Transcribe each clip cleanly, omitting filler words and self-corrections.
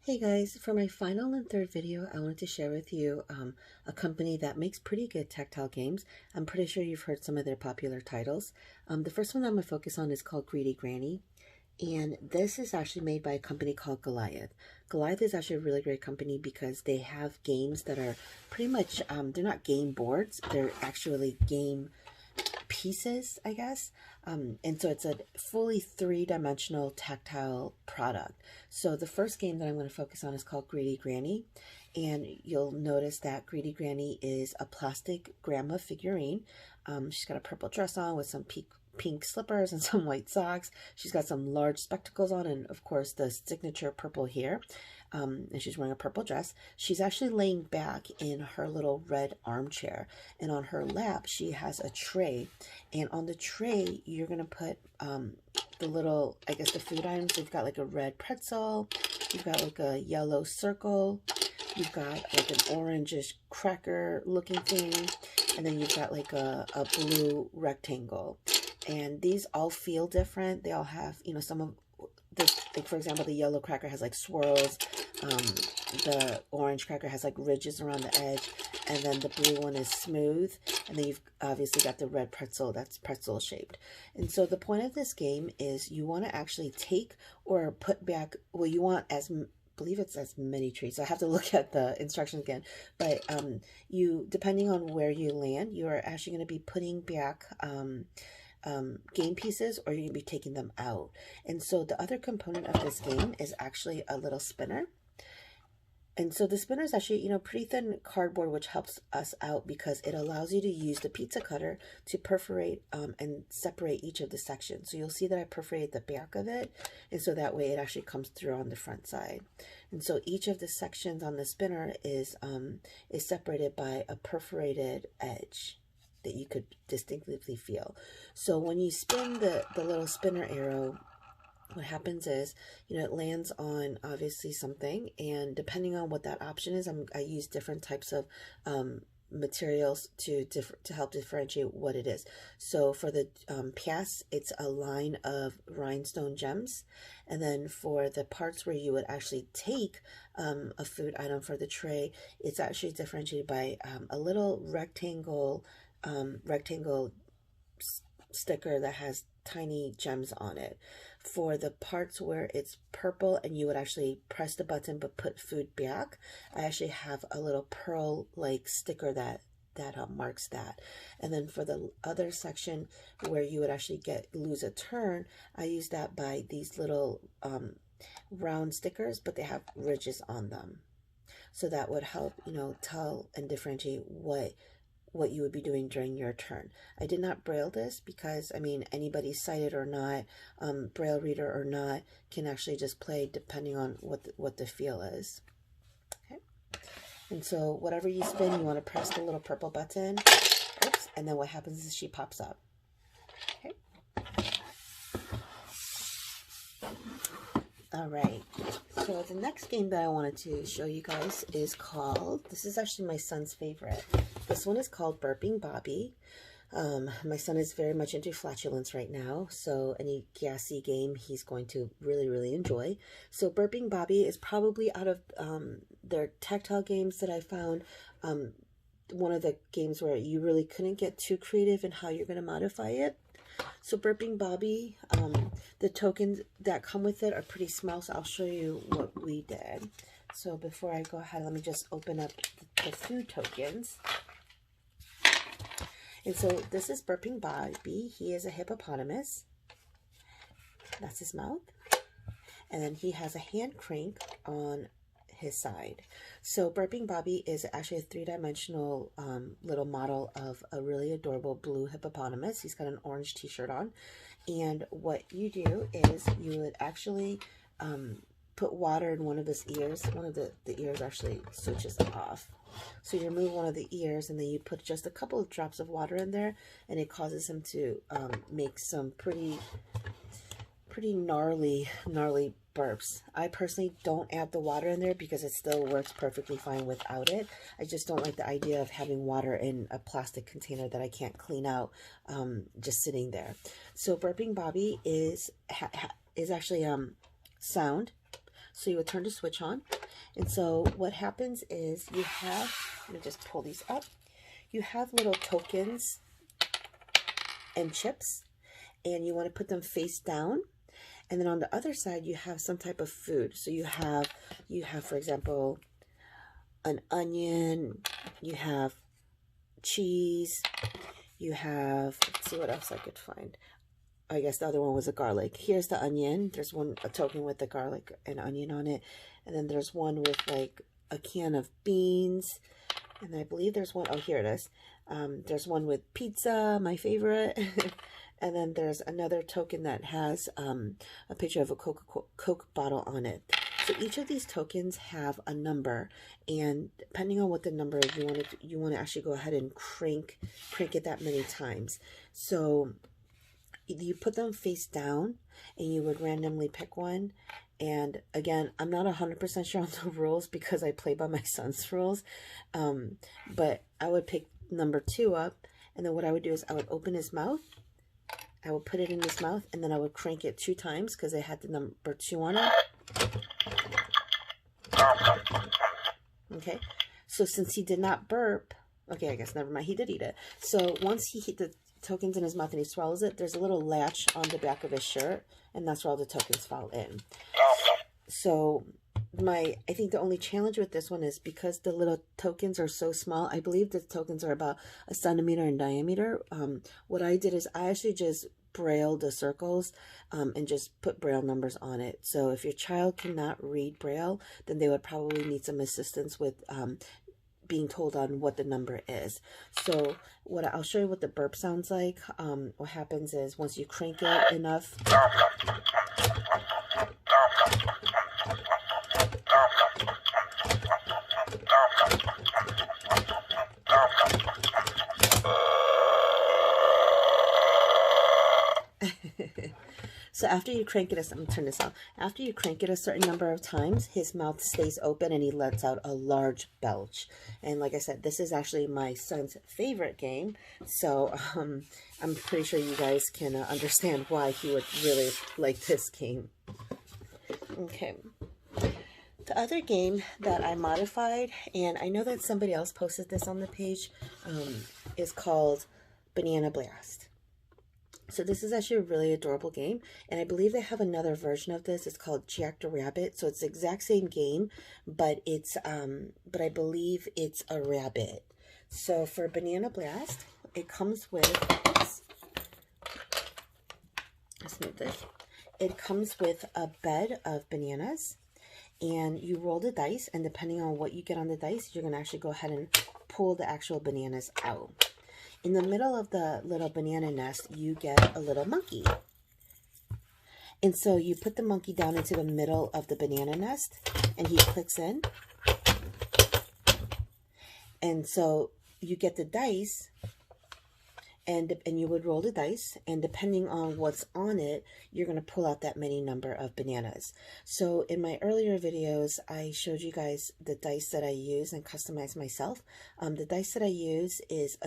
Hey guys, for my final and third video, I wanted to share with you a company that makes pretty good tactile games. I'm pretty sure you've heard some of their popular titles. The first one I'm going to focus on is called Greedy Granny, and this is actually made by a company called Goliath. Goliath is actually a really great company because they have games that are pretty much, they're not game boards, they're actually game pieces, I guess. And so it's a fully three-dimensional tactile product. So the first game that I'm going to focus on is called Greedy Granny. And you'll notice that Greedy Granny is a plastic grandma figurine. She's got a purple dress on with some pink slippers and some white socks. She's got some large spectacles on and, of course, the signature purple hair. And she's wearing a purple dress. She's actually laying back in her little red armchair. And on her lap, she has a tray. And on the tray, you're going to put the little, I guess, the food items. You've got like a red pretzel. You've got like a yellow circle. You've got like an orangish cracker looking thing. And then you've got like a blue rectangle. And these all feel different. They all have, you know, some of the, like for example, the yellow cracker has like swirls. The orange cracker has like ridges around the edge, and then the blue one is smooth, and then you've obviously got the red pretzel that's pretzel shaped. And so the point of this game is you want to actually take or put back, well, you want as believe it's as many treats. I have to look at the instructions again, but you, depending on where you land, you are actually going to be putting back game pieces, or you're going to be taking them out. And so the other component of this game is actually a little spinner. And so the spinner is actually, you know, pretty thin cardboard, which helps us out because it allows you to use the pizza cutter to perforate and separate each of the sections. So you'll see that I perforated the back of it, and so that way it actually comes through on the front side. And so each of the sections on the spinner is separated by a perforated edge that you could distinctly feel. So when you spin the little spinner arrow, what happens is, you know, it lands on obviously something, and depending on what that option is, I use different types of materials to help differentiate what it is. So for the pass, it's a line of rhinestone gems, and then for the parts where you would actually take a food item for the tray, it's actually differentiated by a little rectangle sticker that has tiny gems on it. For the parts where it's purple and you would actually press the button but put food back, I actually have a little pearl like sticker that marks that. And then for the other section where you would actually lose a turn, I use that by these little round stickers, but they have ridges on them. So that would help, you know, tell and differentiate what you would be doing during your turn. I did not braille this because, I mean, anybody sighted or not, braille reader or not, can actually just play depending on what the feel is. Okay. And so whatever you spin, you want to press the little purple button. Oops. And then what happens is she pops up. Okay. All right. So the next game that I wanted to show you guys is called, this is actually my son's favorite. This one is called Burping Bobby. My son is very much into flatulence right now, so any gassy game he's going to really enjoy. So Burping Bobby is probably, out of their tactile games that I found, one of the games where you really couldn't get too creative in how you're going to modify it. So Burping Bobby, the tokens that come with it are pretty small, so I'll show you what we did. So before I go ahead, let me just open up the food tokens. And so this is Burping Bobby. He is a hippopotamus. That's his mouth. And then he has a hand crank on his side. So Burping Bobby is actually a three-dimensional little model of a really adorable blue hippopotamus. He's got an orange t-shirt on. And what you do is you would actually put water in one of his ears. One of the ears actually switches off. So you remove one of the ears, and then you put just a couple of drops of water in there, and it causes him to make some pretty gnarly burps. I personally don't add the water in there because it still works perfectly fine without it. I just don't like the idea of having water in a plastic container that I can't clean out just sitting there. So Burping Bobby is actually sound. So you would turn the switch on. And so what happens is you have, let me just pull these up. You have little tokens and chips, and you want to put them face down. And then on the other side, you have some type of food. So you have, for example, an onion, you have cheese, you have, let's see what else I could find. I guess the other one was a garlic. Here's the onion. There's a token with the garlic and onion on it. And then there's one with like a can of beans. And I believe there's one, oh, here it is. There's one with pizza, my favorite. And then there's another token that has a picture of a Coke bottle on it. So each of these tokens have a number, and depending on what the number is, you want to actually go ahead and crank it that many times. So you put them face down, and you would randomly pick one. And again, I'm not 100% sure on the rules because I play by my son's rules, but I would pick number 2 up, and then what I would do is I would open his mouth. I would put it in his mouth, and then I would crank it 2 times because it had the number 2 on it. Okay, so since he did not burp, okay, I guess never mind, he did eat it. So once he hit the tokens in his mouth and he swallows it, there's a little latch on the back of his shirt, and that's where all the tokens fall in. So I think the only challenge with this one is because the little tokens are so small. I believe the tokens are about 1 centimeter in diameter. What I did is I actually just brailled the circles and just put braille numbers on it. So if your child cannot read braille, then they would probably need some assistance with being told on what the number is. So I'll show you what the burp sounds like. What happens is once you crank it enough, so after you crank it, I'm gonna turn this on. After you crank it a certain number of times, his mouth stays open and he lets out a large belch. And like I said, this is actually my son's favorite game. So I'm pretty sure you guys can understand why he would really like this game. Okay. The other game that I modified, and I know that somebody else posted this on the page, is called Banana Blast. So this is actually a really adorable game, and I believe they have another version of this. It's called Jack the Rabbit. So it's the exact same game, but it's but I believe it's a rabbit. So for Banana Blast, it comes with, let's move this. It comes with a bed of bananas, and you roll the dice, and depending on what you get on the dice, you're going to actually go ahead and pull the actual bananas out. In the middle of the little banana nest, you get a little monkey. And so you put the monkey down into the middle of the banana nest, and he clicks in. And so you get the dice, and you would roll the dice, and depending on what's on it, you're going to pull out that many number of bananas. So in my earlier videos, I showed you guys the dice that I use and customize myself. The dice that I use is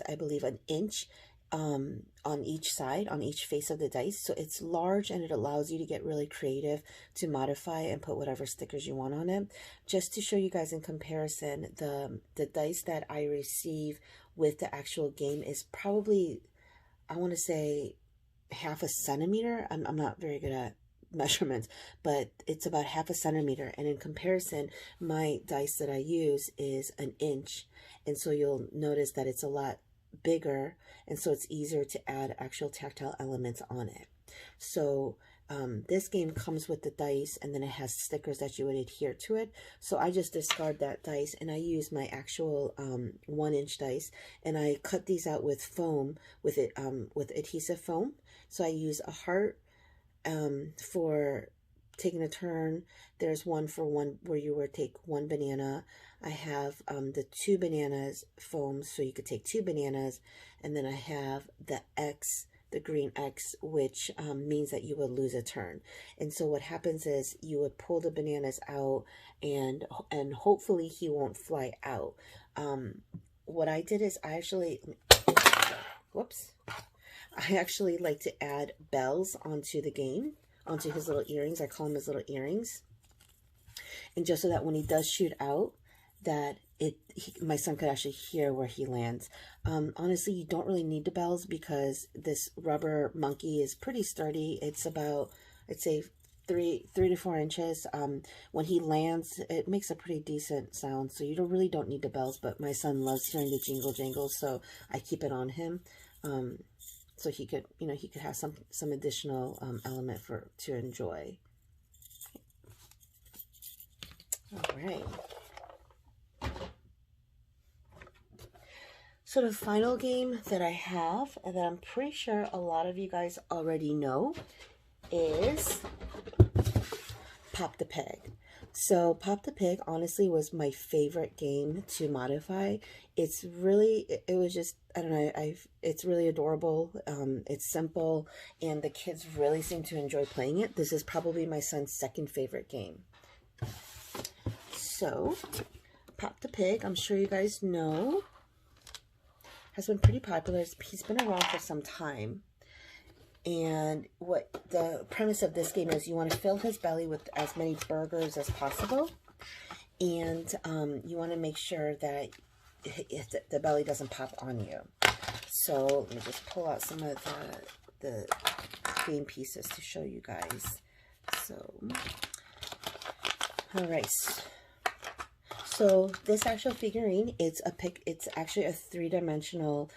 I believe an inch on each side, on each face of the dice. So it's large, and it allows you to get really creative to modify and put whatever stickers you want on it. Just to show you guys in comparison, the dice that I receive with the actual game is probably, I want to say, 1/2 centimeter. I'm not very good at measurements, but it's about 1/2 centimeter. And in comparison, my dice that I use is an inch. And so you'll notice that it's a lot bigger, and so it's easier to add actual tactile elements on it. So this game comes with the dice, and then it has stickers that you would adhere to it. So I just discard that dice, and I use my actual 1-inch dice, and I cut these out with foam, with adhesive foam. So I use a heart for taking a turn. There's one for one where you would take 1 banana. I have the 2 bananas foam, so you could take 2 bananas, and then I have the X, the green X, which means that you will lose a turn. And so what happens is you would pull the bananas out, and hopefully he won't fly out. What I did is I actually, whoops, I actually like to add bells onto the game, onto his little earrings. I call them his little earrings. and just so that when he does shoot out, that my son could actually hear where he lands. Honestly, you don't really need the bells because this rubber monkey is pretty sturdy. It's about, I'd say, 3 to 4 inches. When he lands, it makes a pretty decent sound, so you really don't need the bells, but my son loves hearing the jingle jangles, so I keep it on him, so he could, he could have some additional element to enjoy. All right. So the final game that I have, and that I'm pretty sure a lot of you guys already know, is Pop the Pig. So Pop the Pig honestly was my favorite game to modify. It's really, it was just, I don't know, it's really adorable. It's simple, and the kids really seem to enjoy playing it. This is probably my son's second favorite game. So Pop the Pig, I'm sure you guys know, has been pretty popular. He's been around for some time. And what the premise of this game is, you want to fill his belly with as many burgers as possible. And you want to make sure that the belly doesn't pop on you. So let me just pull out some of the game pieces to show you guys. So, all right. So this actual figurine, it's actually a 3-dimensional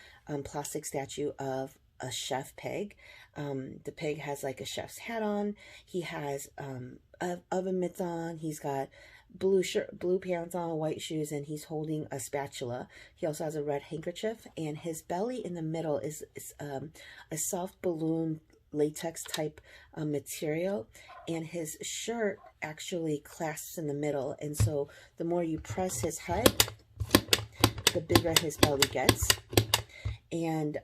plastic statue of a chef pig. The pig has like a chef's hat on. He has oven mitts on. He's got blue pants on, white shoes, and he's holding a spatula. He also has a red handkerchief, and his belly in the middle is a soft balloon latex type material, and his shirt actually clasps in the middle, and so the more you press his head, the bigger his belly gets. And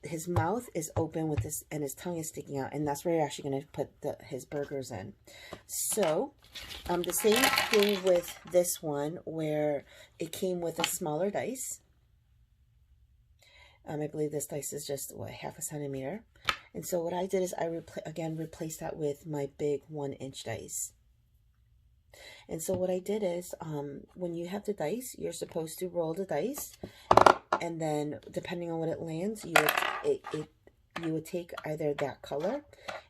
his mouth is open with this, and his tongue is sticking out, and that's where you're actually going to put his burgers in. So the same thing with this one, where it came with a smaller dice. I believe this dice is just, what, 1/2 centimeter. And so what I did is I replaced that with my big 1-inch dice. And so what I did is, when you have the dice, you're supposed to roll the dice, and then depending on what it lands, you would take either that color,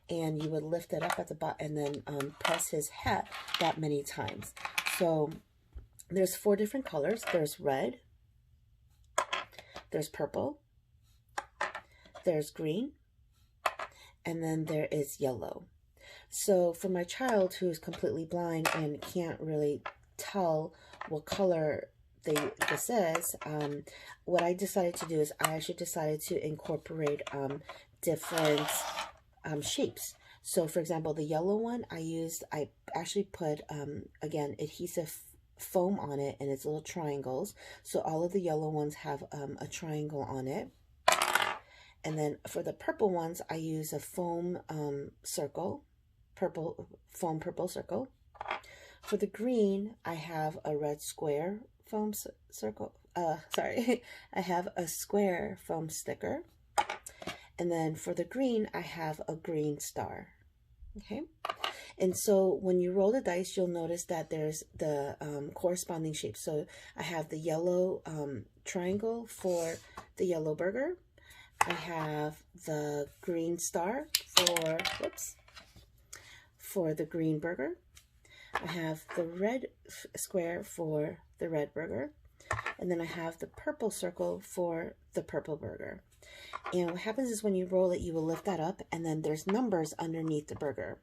and you would lift it up at the bottom, and then press his hat that many times. So there's 4 different colors. There's red, there's purple, there's green, and then there is yellow. So for my child who's completely blind and can't really tell what color this is, what I decided to do is I actually decided to incorporate different shapes. So for example, the yellow one I actually put again, adhesive foam on it, and it's little triangles. So all of the yellow ones have a triangle on it. And then for the purple ones, I use a foam circle, purple circle. For the green, I have a red square foam circle. I have a square foam sticker. And then for the green, I have a green star. Okay. And so when you roll the dice, you'll notice that there's the corresponding shapes. So I have the yellow triangle for the yellow burger. I have the green star for the green burger. I have the red square for the red burger. And then I have the purple circle for the purple burger. And what happens is when you roll it, you will lift that up, and then there's numbers underneath the burger.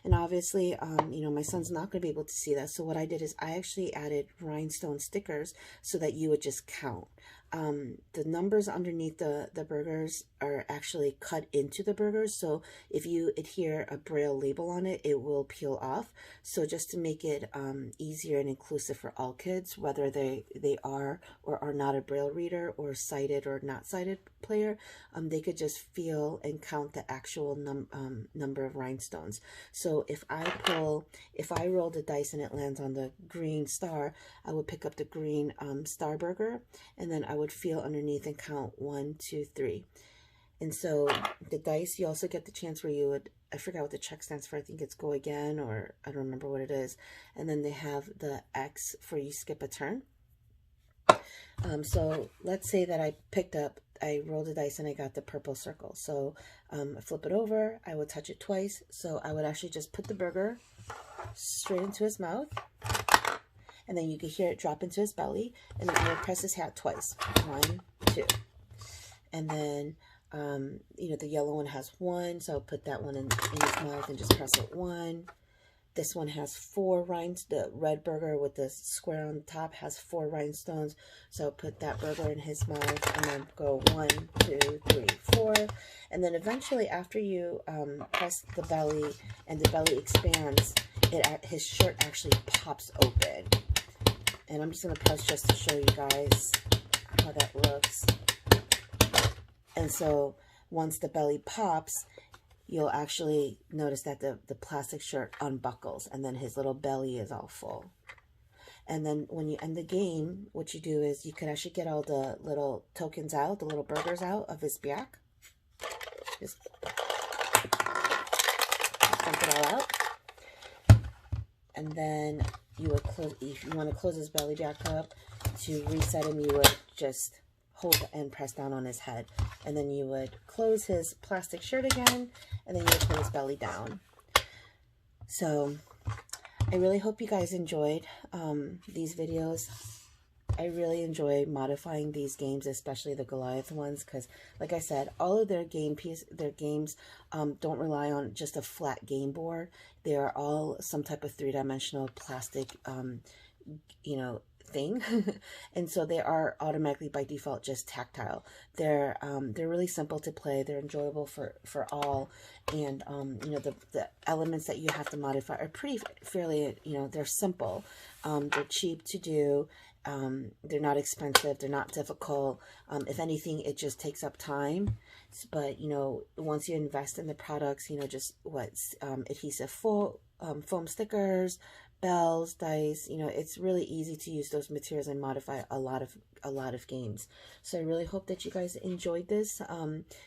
And obviously, my son's not going to be able to see that. So what I did is I actually added rhinestone stickers so that you would just count. The numbers underneath the burgers are actually cut into the burgers. So if you adhere a Braille label on it, it will peel off. So just to make it easier and inclusive for all kids, whether they are or are not a Braille reader or sighted or not sighted player, they could just feel and count the actual number of rhinestones. So if I roll the dice and it lands on the green star, I would pick up the green star burger, and then I would feel underneath and count 1, 2, 3. And so the dice, you also get the chance where you would I forgot what the check stands for. I think it's go again, or I don't remember what it is. And then they have the X for you skip a turn. So let's say that I rolled a dice and I got the purple circle. So I flip it over, I would touch it twice. So I would actually just put the burger straight into his mouth, and then you could hear it drop into his belly, and then I would press his hat twice. 1, 2. And then, you know, the yellow one has 1, so I'll put that one in his mouth and just press it 1. This one has 4 rhinestones. The red burger with the square on top has 4 rhinestones. So put that burger in his mouth and then go 1, 2, 3, 4. And then eventually after you press the belly and the belly expands, his shirt actually pops open. And I'm just going to press just to show you guys how that looks. And so once the belly pops, you'll actually notice that the plastic shirt unbuckles, and then his little belly is all full. And then when you end the game, what you do is you could actually get all the little tokens out, the little burgers out of his back. Just dump it all out. And then you would close, if you want to close his belly back up, to reset him, you would just hold and press down on his head, and then you would close his plastic shirt again, and then you would put his belly down. So I really hope you guys enjoyed these videos. I really enjoy modifying these games, especially the Goliath ones, because like I said, all of their games don't rely on just a flat game board. They are all some type of 3-dimensional plastic you know, thing. And so they are automatically by default just tactile. They're really simple to play. They're enjoyable for all, and you know, the elements that you have to modify are pretty fairly, you know, they're simple. They're cheap to do. They're not expensive. They're not difficult. If anything, it just takes up time. But you know, once you invest in the products, you know, just adhesive foam stickers, bells, dice, you know, it's really easy to use those materials and modify a lot of games. So I really hope that you guys enjoyed this.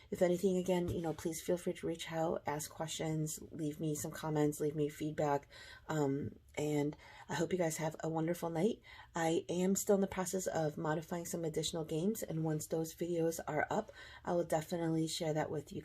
If anything, again, you know, please feel free to reach out, ask questions, leave me some comments, leave me feedback, and I hope you guys have a wonderful night. I am still in the process of modifying some additional games, and once those videos are up, I will definitely share that with you guys.